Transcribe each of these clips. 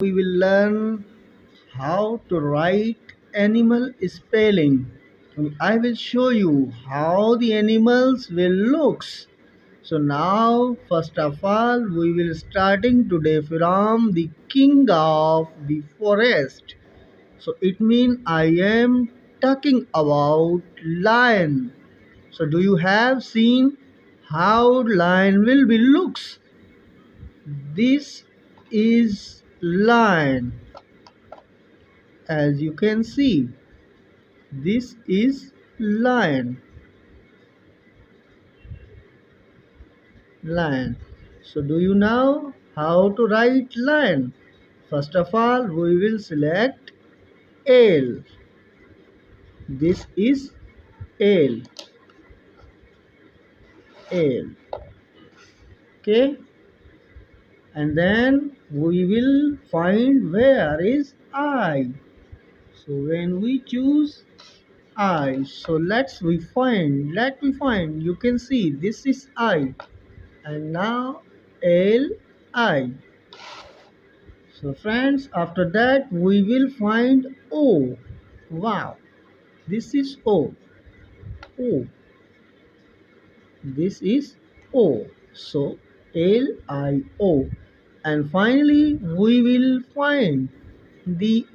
We will learn how to write animal spelling. I will show you how the animals will looks. So now first of all we will starting today from the king of the forest. So it means I am talking about lion. So do you have seen how lion will be looks? This is lion. As you can see, this is lion. Lion. So do you know how to write lion? First of all, we will select L. This is L. L. Okay. And then we will find where is I. So when we choose I, so let me find. You can see this is I. And now L I. So friends, after that we will find O. Wow, this is O. O. This is O. So L I O. And finally we will find the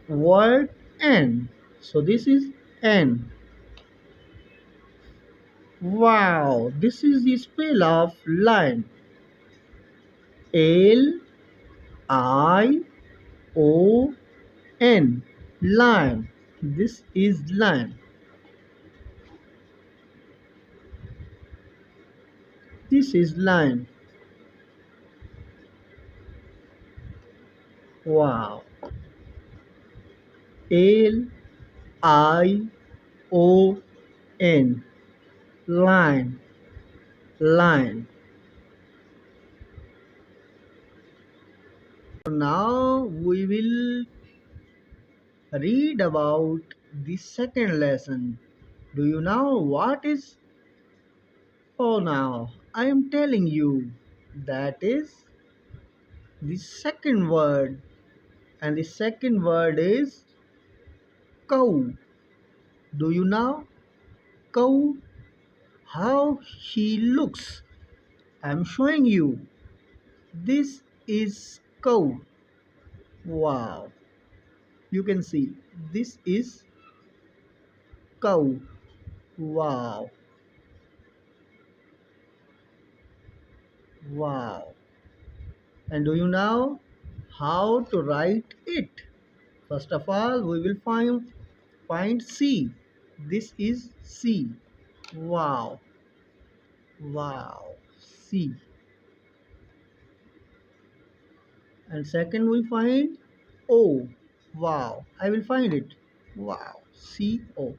word N. So this is N. Wow, this is the spell of lion. L I O N. Lion. This is lion. This is lion. Wow. L I O N. Lion. Lion. Now we will read about the second lesson. Do you know what is? Oh, now I am telling you that is the second word, and the second word is cow. Do you know cow? How he looks? I'm showing you. This is cow. Wow. You can see this is cow. Wow. Wow. And do you know how to write it? First of all, we will find C. This is C. Wow. Wow. C. And second we find O. Wow. I will find it. Wow. C O.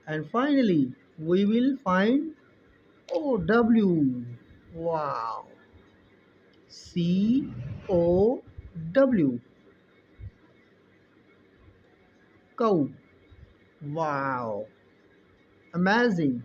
And finally we will find O W. Wow. C O W. Cow. Wow. Amazing.